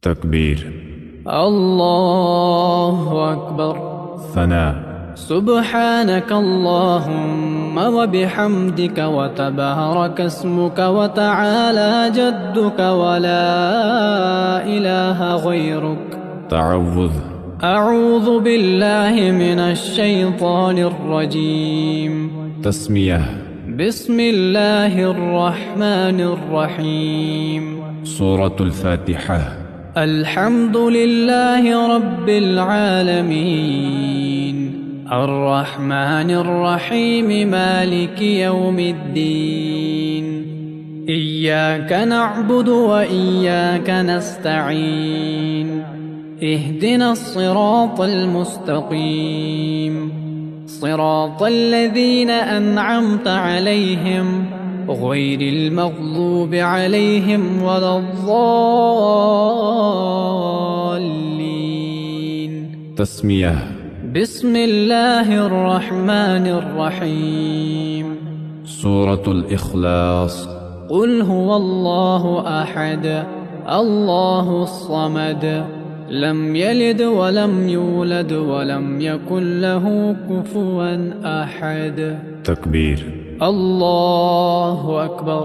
تكبير. الله أكبر. ثناء. سبحانك اللهم وبحمدك وتبارك اسمك وتعالى جدك ولا إله غيرك. تعوذ. أعوذ بالله من الشيطان الرجيم. تسمية. بسم الله الرحمن الرحيم. سورة الفاتحة. الحمد لله رب العالمين الرحمن الرحيم مالك يوم الدين. إياك نعبد وإياك نستعين. اهدنا الصراط المستقيم صراط الذين أنعمت عليهم غير المغضوب عليهم ولا الضالين. تسمية. بسم الله الرحمن الرحيم. سورة الإخلاص. قل هو الله أحد الله الصمد لم يلد ولم يولد ولم يكن له كفوا أحد. تكبير. الله أكبر.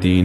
3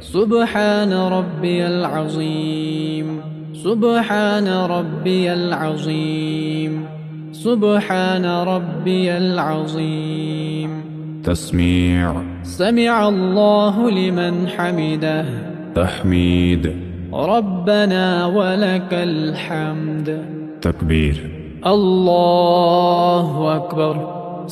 سبحان ربي العظيم سبحان ربي العظيم سبحان ربي العظيم. تسميع. سمع الله لمن حمده. تحميد. ربنا ولك الحمد. تكبير. الله أكبر.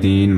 3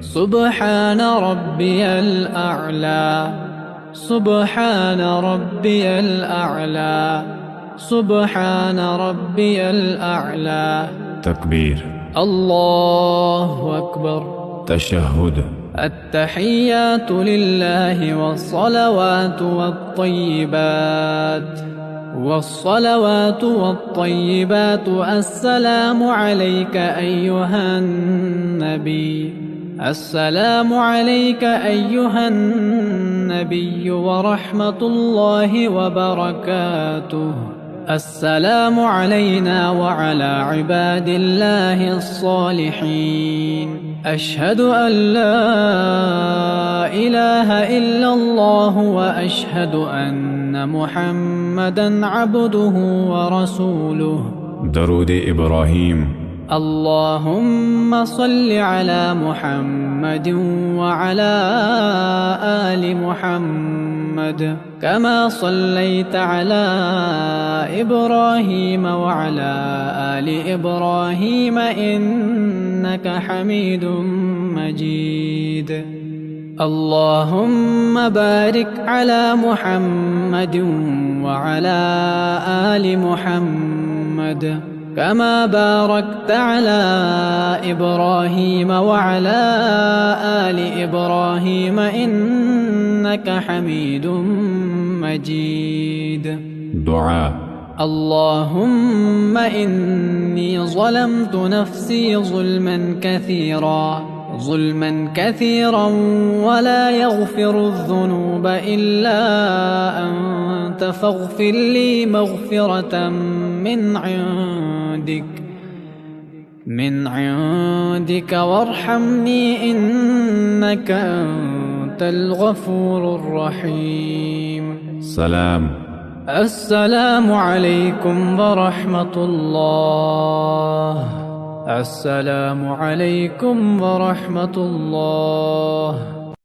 سبحان ربي الأعلى سبحان ربي الأعلى سبحان ربي الأعلى. تكبير. الله أكبر. تشهد. التحيات لله والصلوات والطيبات والصلوات والطيبات. السلام عليك أيها النبي السلام عليك أيها النبي ورحمة الله وبركاته. السلام علينا وعلى عباد الله الصالحين. أشهد أن لا إله إلا الله وأشهد أن محمدا عبده ورسوله. درود إبراهيم. اللهم صل على محمد وعلى آل محمد كما صليت على إبراهيم وعلى آل إبراهيم إنك حميد مجيد. اللهم بارك على محمد وعلى آل محمد كما باركت على إبراهيم وعلى آل إبراهيم إنك حميد مجيد. دعاء. اللهم إني ظلمت نفسي ظلما كثيرا ولا يغفر الذنوب إلا أنت فاغفر لي مغفرة من عندك وارحمني إنك أنت الغفور الرحيم. سلام. السلام عليكم ورحمة الله. السلام عليكم ورحمة الله.